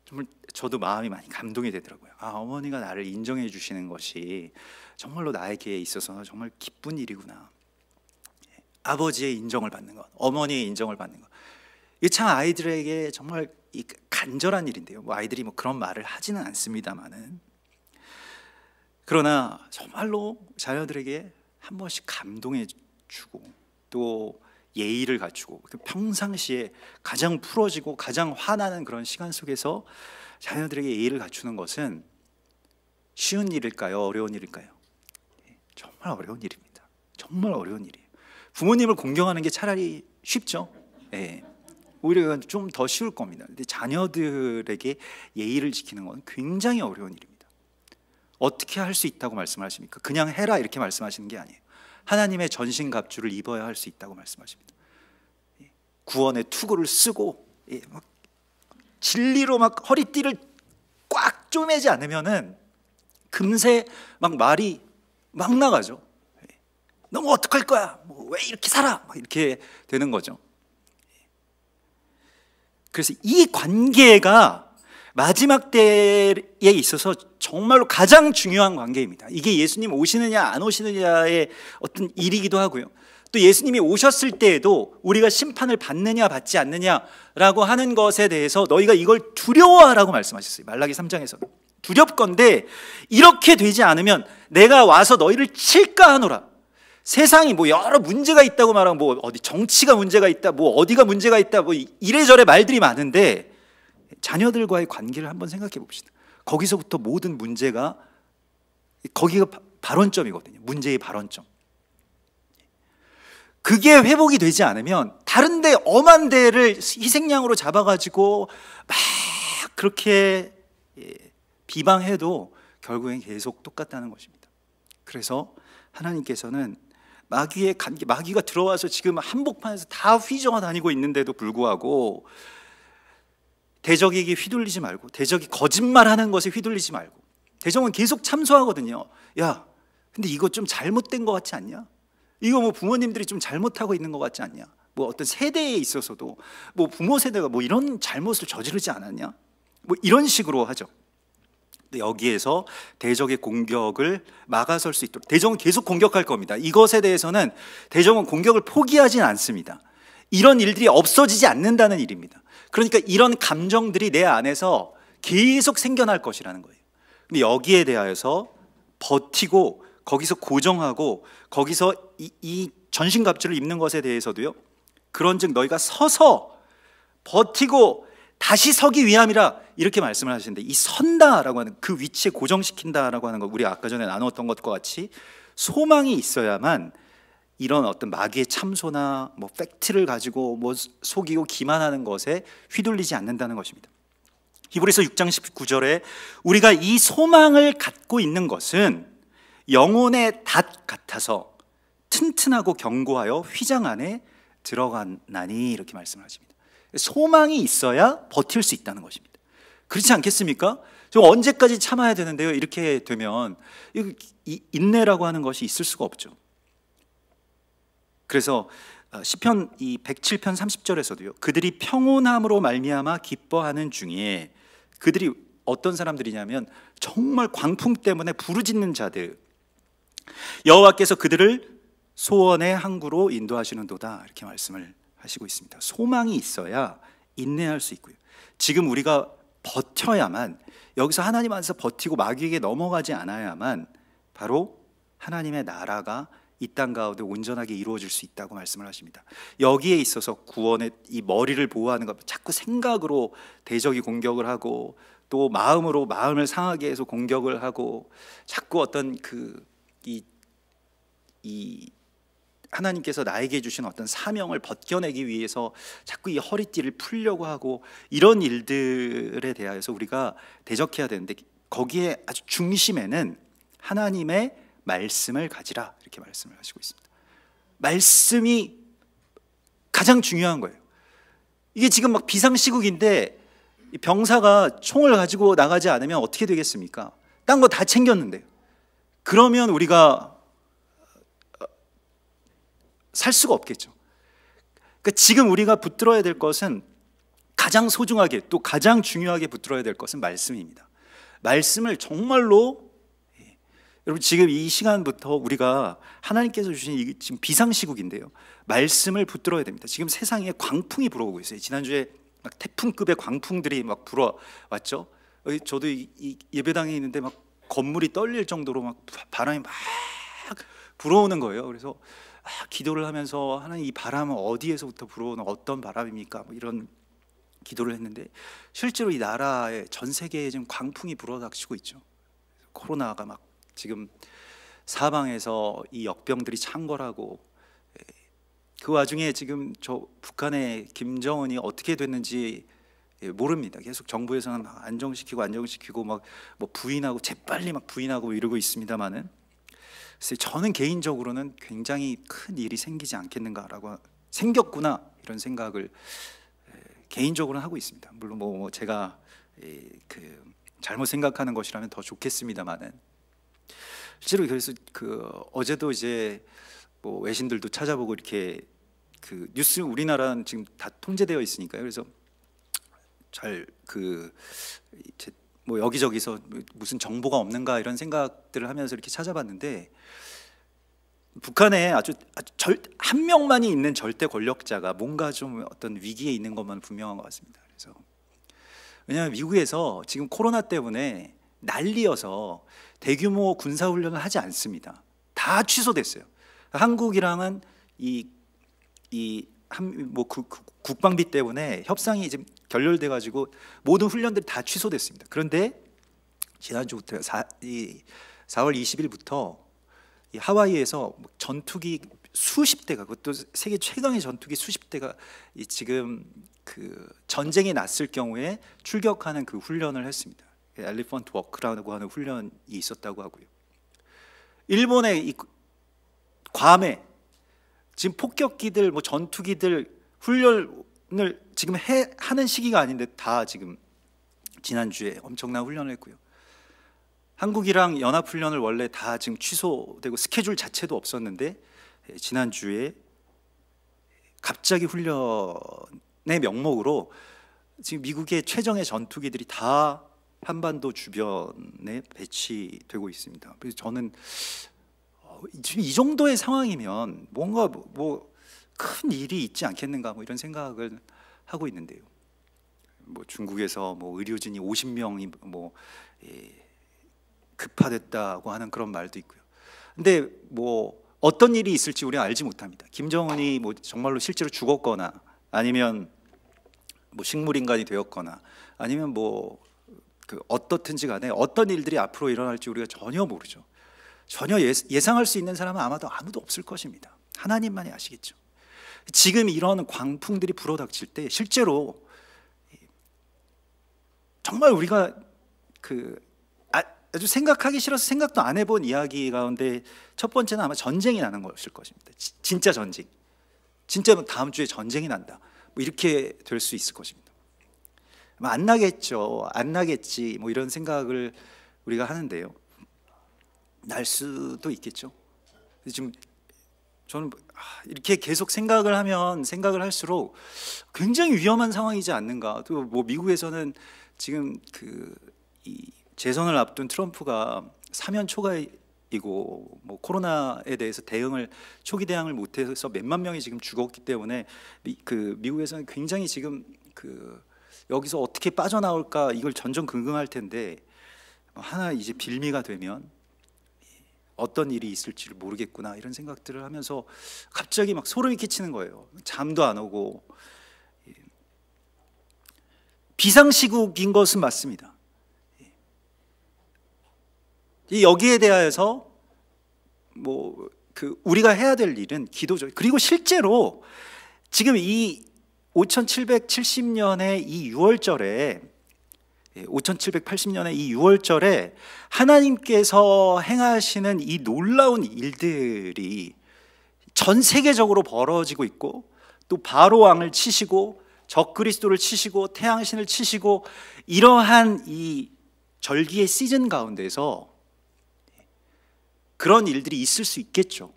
정말 저도 마음이 많이 감동이 되더라고요. 아, 어머니가 나를 인정해 주시는 것이 정말로 나에게 있어서 정말 기쁜 일이구나. 아버지의 인정을 받는 것, 어머니의 인정을 받는 것, 이게 참 아이들에게 정말 간절한 일인데요. 뭐 아이들이 뭐 그런 말을 하지는 않습니다만은, 그러나 정말로 자녀들에게 한 번씩 감동해 주고 또 예의를 갖추고 평상시에 가장 풀어지고 가장 화나는 그런 시간 속에서 자녀들에게 예의를 갖추는 것은 쉬운 일일까요? 어려운 일일까요? 정말 어려운 일입니다. 정말 어려운 일이에요. 부모님을 공경하는 게 차라리 쉽죠. 오히려 좀 더 쉬울 겁니다. 근데 자녀들에게 예의를 지키는 건 굉장히 어려운 일입니다. 어떻게 할 수 있다고 말씀하십니까? 그냥 해라 이렇게 말씀하시는 게 아니에요. 하나님의 전신갑주를 입어야 할 수 있다고 말씀하십니다. 구원의 투구를 쓰고 막 진리로 막 허리띠를 꽉 쪼매지 않으면은 금세 막 말이 막 나가죠. 너 뭐 어떡할 거야? 뭐 왜 이렇게 살아? 막 이렇게 되는 거죠. 그래서 이 관계가 마지막 때에 있어서 정말로 가장 중요한 관계입니다. 이게 예수님 오시느냐 안 오시느냐의 어떤 일이기도 하고요. 또 예수님이 오셨을 때에도 우리가 심판을 받느냐 받지 않느냐라고 하는 것에 대해서 너희가 이걸 두려워하라고 말씀하셨어요. 말라기 3장에서 두렵건대 이렇게 되지 않으면 내가 와서 너희를 칠까 하노라. 세상이 뭐 여러 문제가 있다고 말하고 뭐 어디 정치가 문제가 있다, 뭐 어디가 문제가 있다, 뭐 이래저래 말들이 많은데 자녀들과의 관계를 한번 생각해 봅시다. 거기서부터 모든 문제가 거기가 발원점이거든요. 문제의 발원점. 그게 회복이 되지 않으면 다른 데 엄한 데를 희생양으로 잡아가지고 막 그렇게 비방해도 결국엔 계속 똑같다는 것입니다. 그래서 하나님께서는 마귀의 관계, 마귀가 들어와서 지금 한복판에서 다 휘저어 다니고 있는데도 불구하고 대적에게 휘둘리지 말고, 대적이 거짓말하는 것에 휘둘리지 말고, 대적은 계속 참소하거든요. 야, 근데 이거 좀 잘못된 것 같지 않냐? 이거 뭐 부모님들이 좀 잘못하고 있는 것 같지 않냐? 뭐 어떤 세대에 있어서도 뭐 부모 세대가 뭐 이런 잘못을 저지르지 않았냐? 뭐 이런 식으로 하죠. 근데 여기에서 대적의 공격을 막아설 수 있도록, 대적은 계속 공격할 겁니다. 이것에 대해서는 대적은 공격을 포기하진 않습니다. 이런 일들이 없어지지 않는다는 일입니다. 그러니까 이런 감정들이 내 안에서 계속 생겨날 것이라는 거예요. 근데 여기에 대하여서 버티고 거기서 고정하고 거기서 이 전신갑주를 입는 것에 대해서도요, 그런즉 너희가 서서 버티고 다시 서기 위함이라 이렇게 말씀을 하시는데, 이 선다라고 하는 그 위치에 고정시킨다라고 하는 거, 우리 아까 전에 나누었던 것과 같이 소망이 있어야만 이런 어떤 마귀의 참소나 뭐 팩트를 가지고 뭐 속이고 기만하는 것에 휘둘리지 않는다는 것입니다. 히브리서 6장 19절에 우리가 이 소망을 갖고 있는 것은 영혼의 닷 같아서 튼튼하고 견고하여 휘장 안에 들어가나니 이렇게 말씀하십니다. 소망이 있어야 버틸 수 있다는 것입니다. 그렇지 않겠습니까? 좀 언제까지 참아야 되는데요? 이렇게 되면 이 인내라고 하는 것이 있을 수가 없죠. 그래서 시편 이 107편 30절에서도요, 그들이 평온함으로 말미암아 기뻐하는 중에, 그들이 어떤 사람들이냐면 정말 광풍 때문에 부르짖는 자들, 여호와께서 그들을 소원의 항구로 인도하시는도다 이렇게 말씀을 하시고 있습니다. 소망이 있어야 인내할 수 있고요. 지금 우리가 버텨야만, 여기서 하나님 안에서 버티고 마귀에게 넘어가지 않아야만 바로 하나님의 나라가 이 땅 가운데 온전하게 이루어질 수 있다고 말씀을 하십니다. 여기에 있어서 구원의 이 머리를 보호하는 것, 자꾸 생각으로 대적이 공격을 하고 또 마음으로 마음을 상하게 해서 공격을 하고 자꾸 어떤 이 하나님께서 나에게 주신 어떤 사명을 벗겨내기 위해서 자꾸 이 허리띠를 풀려고 하고 이런 일들에 대하여서 우리가 대적해야 되는데, 거기에 아주 중심에는 하나님의 말씀을 가지라, 이렇게 말씀을 하시고 있습니다. 말씀이 가장 중요한 거예요. 이게 지금 막 비상시국인데 병사가 총을 가지고 나가지 않으면 어떻게 되겠습니까? 딴 거 다 챙겼는데요. 그러면 우리가 살 수가 없겠죠. 그러니까 지금 우리가 붙들어야 될 것은, 가장 소중하게 또 가장 중요하게 붙들어야 될 것은 말씀입니다. 말씀을 정말로, 여러분 지금 이 시간부터 우리가 하나님께서 주신 지금 비상시국인데요, 말씀을 붙들어야 됩니다. 지금 세상에 광풍이 불어오고 있어요. 지난주에 막 태풍급의 광풍들이 막 불어왔죠. 저도 이 예배당에 있는데 막 건물이 떨릴 정도로 막 바람이 막 불어오는 거예요. 그래서 기도를 하면서, 하나님 이 바람은 어디에서부터 불어오는 어떤 바람입니까? 뭐 이런 기도를 했는데, 실제로 이 나라에, 전 세계에 지금 광풍이 불어닥치고 있죠. 코로나가 막 지금 사방에서 이 역병들이 창궐하고, 그 와중에 지금 저 북한의 김정은이 어떻게 됐는지 모릅니다. 계속 정부에서는 막 안정시키고 막 뭐 부인하고 재빨리 막 부인하고 이러고 있습니다만은, 그래서 저는 개인적으로는 굉장히 큰 일이 생기지 않겠는가라고, 생겼구나 이런 생각을 개인적으로는 하고 있습니다. 물론 뭐 제가 잘못 생각하는 것이라면 더 좋겠습니다만은, 실제로 그래서 어제도 이제 뭐 외신들도 찾아보고 이렇게 뉴스, 우리나라는 지금 다 통제되어 있으니까요. 그래서 뭐 여기저기서 무슨 정보가 없는가 이런 생각들을 하면서 이렇게 찾아봤는데, 북한에 아주 한 명만이 있는 절대 권력자가 뭔가 좀 어떤 위기에 있는 것만 분명한 것 같습니다. 그래서 왜냐하면 미국에서 지금 코로나 때문에 난리여서 대규모 군사훈련을 하지 않습니다. 다 취소됐어요. 한국이랑은 국방비 때문에 협상이 지금 결렬돼 가지고 모든 훈련들이 다 취소됐습니다. 그런데 지난주부터 4월 20일부터 이 하와이에서 전투기 수십 대가, 그것도 세계 최강의 전투기 수십 대가 지금 전쟁이 났을 경우에 출격하는 훈련을 했습니다. 엘리펀트 워크라고 하는 훈련이 있었다고 하고요. 일본의 괌에 지금 폭격기들, 뭐 전투기들 훈련을 지금 하는 시기가 아닌데 다 지금 지난주에 엄청난 훈련을 했고요. 한국이랑 연합훈련을 원래 다 지금 취소되고 스케줄 자체도 없었는데, 지난주에 갑자기 훈련의 명목으로 지금 미국의 최정예 전투기들이 다 한반도 주변에 배치되고 있습니다. 그래서 저는 지금 이 정도의 상황이면 뭔가 뭐 큰 일이 있지 않겠는가, 뭐 이런 생각을 하고 있는데요. 뭐 중국에서 뭐 의료진이 50명이 뭐 급파됐다고 하는 그런 말도 있고요. 근데 뭐 어떤 일이 있을지 우리가 알지 못합니다. 김정은이 뭐 정말로 실제로 죽었거나, 아니면 뭐 식물인간이 되었거나, 아니면 뭐 어떻든지 간에 어떤 일들이 앞으로 일어날지 우리가 전혀 모르죠. 전혀 예상할 수 있는 사람은 아무도 없을 것입니다. 하나님만이 아시겠죠. 지금 이런 광풍들이 불어닥칠 때 실제로 정말 우리가 아주 생각하기 싫어서 생각도 안 해본 이야기 가운데 첫 번째는 아마 전쟁이 나는 것일 것입니다. 진짜 전쟁, 진짜 다음 주에 전쟁이 난다, 뭐 이렇게 될 수 있을 것입니다. 안 나겠죠, 안 나겠지, 뭐 이런 생각을 우리가 하는데요. 날 수도 있겠죠. 지금 저는 이렇게 계속 생각을 할수록 굉장히 위험한 상황이지 않는가. 또 뭐 미국에서는 지금 이 재선을 앞둔 트럼프가 사면 초과이고, 뭐 코로나에 대해서 초기 대응을 못해서 몇만 명이 지금 죽었기 때문에 미국에서는 굉장히 지금 여기서 어떻게 빠져나올까 이걸 전전긍긍할 텐데 하나 이제 빌미가 되면 어떤 일이 있을지를 모르겠구나 이런 생각들을 하면서 갑자기 막 소름이 끼치는 거예요. 잠도 안 오고. 비상시국인 것은 맞습니다. 여기에 대하여서 우리가 해야 될 일은 기도죠. 그리고 실제로 지금 이 5770년의 이 6월절에 5780년의 이 6월절에 하나님께서 행하시는 이 놀라운 일들이 전 세계적으로 벌어지고 있고, 또 바로 왕을 치시고 적그리스도를 치시고 태양신을 치시고, 이러한 이 절기의 시즌 가운데서 그런 일들이 있을 수 있겠죠.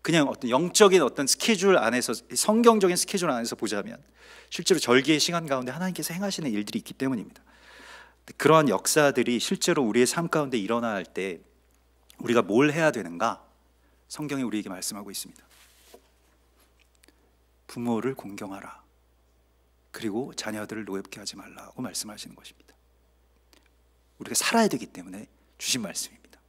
그냥 어떤 영적인 어떤 스케줄 안에서, 성경적인 스케줄 안에서 보자면 실제로 절기의 시간 가운데 하나님께서 행하시는 일들이 있기 때문입니다. 그러한 역사들이 실제로 우리의 삶 가운데 일어날 때 우리가 뭘 해야 되는가? 성경이 우리에게 말씀하고 있습니다. 부모를 공경하라. 그리고 자녀들을 노엽게 하지 말라고 말씀하시는 것입니다. 우리가 살아야 되기 때문에 주신 말씀입니다.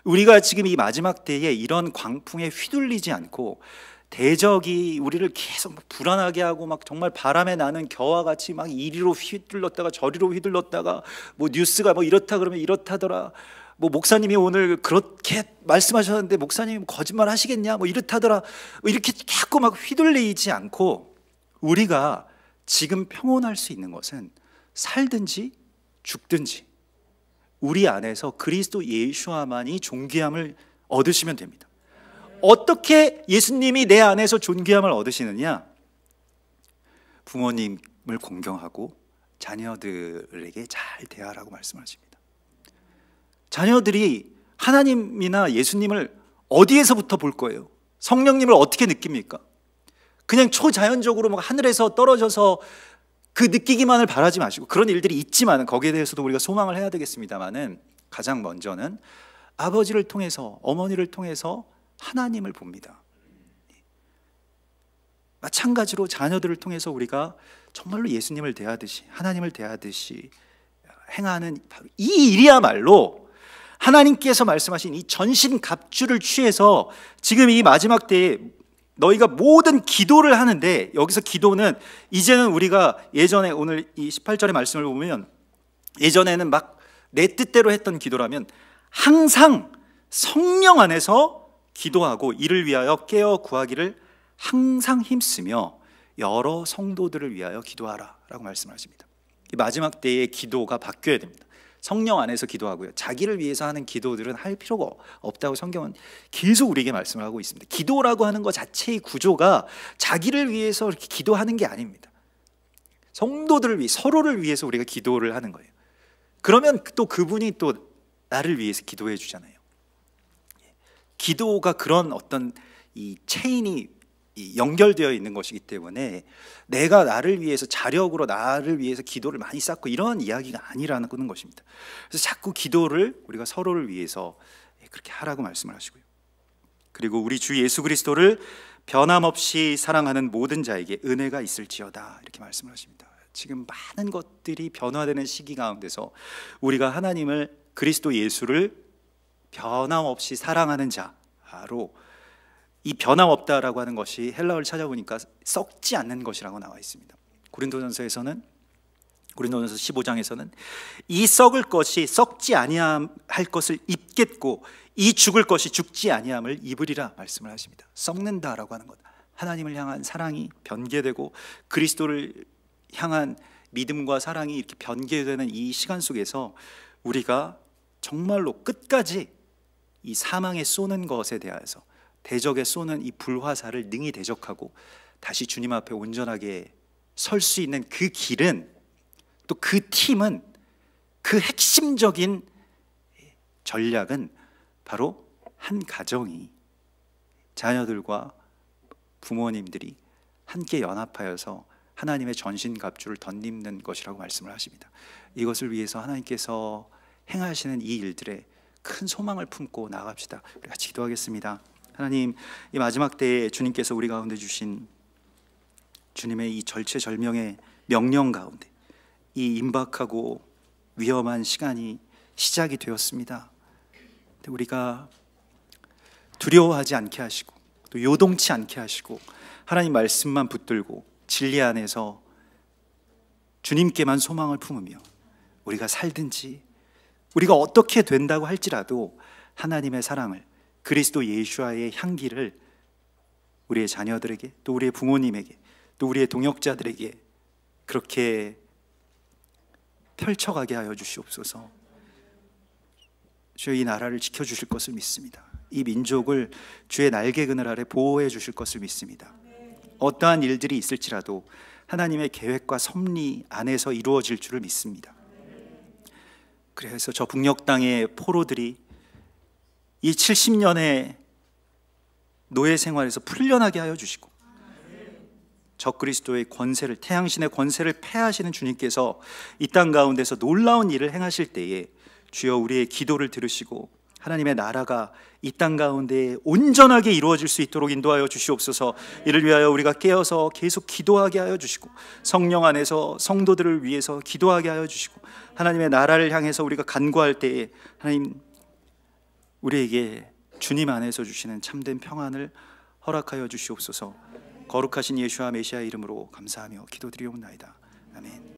우리가 지금 이 마지막 때에 이런 광풍에 휘둘리지 않고, 대적이 우리를 계속 불안하게 하고 막 정말 바람에 나는 겨와 같이 막 이리로 휘둘렀다가 저리로 휘둘렀다가 뉴스가 이렇다 그러면 이렇다더라, 목사님이 오늘 그렇게 말씀하셨는데 목사님 거짓말 하시겠냐, 이렇다더라, 이렇게 자꾸 막 휘둘리지 않고, 우리가 지금 평온할 수 있는 것은 살든지 죽든지 우리 안에서 그리스도 예수와만이 존귀함을 얻으시면 됩니다. 어떻게 예수님이 내 안에서 존귀함을 얻으시느냐? 부모님을 공경하고 자녀들에게 잘 대하라고 말씀하십니다. 자녀들이 하나님이나 예수님을 어디에서부터 볼 거예요? 성령님을 어떻게 느낍니까? 그냥 초자연적으로 하늘에서 떨어져서 그 느끼기만을 바라지 마시고, 그런 일들이 있지만 거기에 대해서도 우리가 소망을 해야 되겠습니다만은, 가장 먼저는 아버지를 통해서, 어머니를 통해서 하나님을 봅니다. 마찬가지로 자녀들을 통해서 우리가 정말로 예수님을 대하듯이, 하나님을 대하듯이 행하는 바로 이 일이야말로 하나님께서 말씀하신 이 전신갑주를 취해서 지금 이 마지막 때에 너희가 모든 기도를 하는데, 여기서 기도는 이제는 우리가 예전에 오늘 이 18절의 말씀을 보면, 예전에는 막 내 뜻대로 했던 기도라면 항상 성령 안에서 기도하고 이를 위하여 깨어 구하기를 항상 힘쓰며 여러 성도들을 위하여 기도하라 라고 말씀하십니다. 이 마지막 때의 기도가 바뀌어야 됩니다. 성령 안에서 기도하고요, 자기를 위해서 하는 기도들은 할 필요가 없다고 성경은 계속 우리에게 말씀을 하고 있습니다. 기도라고 하는 것 자체의 구조가 자기를 위해서 이렇게 기도하는 게 아닙니다. 성도들을 위해, 서로를 위해서 우리가 기도를 하는 거예요. 그러면 또 그분이 또 나를 위해서 기도해 주잖아요. 기도가 그런 어떤 이 체인이 연결되어 있는 것이기 때문에, 내가 나를 위해서 자력으로 나를 위해서 기도를 많이 쌓고 이런 이야기가 아니라는 것입니다. 그래서 자꾸 기도를 우리가 서로를 위해서 그렇게 하라고 말씀을 하시고요. 그리고 우리 주 예수 그리스도를 변함없이 사랑하는 모든 자에게 은혜가 있을지어다 이렇게 말씀을 하십니다. 지금 많은 것들이 변화되는 시기 가운데서 우리가 하나님을, 그리스도 예수를 변함없이 사랑하는 자로, 이 변함없다라고 하는 것이 헬라어를 찾아보니까 썩지 않는 것이라고 나와 있습니다. 고린도전서 15장에서는 이 썩을 것이 썩지 아니할 것을 입겠고 이 죽을 것이 죽지 아니함을 입으리라 말씀을 하십니다. 썩는다라고 하는 것, 하나님을 향한 사랑이 변개되고 그리스도를 향한 믿음과 사랑이 이렇게 변개되는 이 시간 속에서 우리가 정말로 끝까지 이 사망에 쏘는 것에 대해서, 대적에 쏘는 이 불화살을 능히 대적하고 다시 주님 앞에 온전하게 설 수 있는 그 길은, 또 그 팀은, 그 핵심적인 전략은 바로 한 가정이, 자녀들과 부모님들이 함께 연합하여서 하나님의 전신갑주를 덧입는 것이라고 말씀을 하십니다. 이것을 위해서 하나님께서 행하시는 이 일들에 큰 소망을 품고 나아갑시다. 우리 같이 기도하겠습니다. 하나님, 이 마지막 때에 주님께서 우리 가운데 주신 주님의 이 절체절명의 명령 가운데 이 임박하고 위험한 시간이 시작이 되었습니다. 우리가 두려워하지 않게 하시고 또 요동치 않게 하시고 하나님 말씀만 붙들고 진리 안에서 주님께만 소망을 품으며 우리가 살든지 우리가 어떻게 된다고 할지라도 하나님의 사랑을, 그리스도 예수와의 향기를 우리의 자녀들에게, 또 우리의 부모님에게, 또 우리의 동역자들에게 그렇게 펼쳐가게 하여 주시옵소서. 주여, 이 나라를 지켜주실 것을 믿습니다. 이 민족을 주의 날개 그늘 아래 보호해 주실 것을 믿습니다. 어떠한 일들이 있을지라도 하나님의 계획과 섭리 안에서 이루어질 줄을 믿습니다. 그래서 저 북녘 땅의 포로들이 이 70년의 노예 생활에서 풀려나게 하여 주시고 적그리스도의 권세를, 태양신의 권세를 패하시는 주님께서 이 땅 가운데서 놀라운 일을 행하실 때에 주여 우리의 기도를 들으시고 하나님의 나라가 이 땅 가운데 온전하게 이루어질 수 있도록 인도하여 주시옵소서. 이를 위하여 우리가 깨어서 계속 기도하게 하여 주시고 성령 안에서 성도들을 위해서 기도하게 하여 주시고 하나님의 나라를 향해서 우리가 간구할 때에 하나님 우리에게 주님 안에서 주시는 참된 평안을 허락하여 주시옵소서. 거룩하신 예수와 메시아 이름으로 감사하며 기도드리옵나이다. 아멘.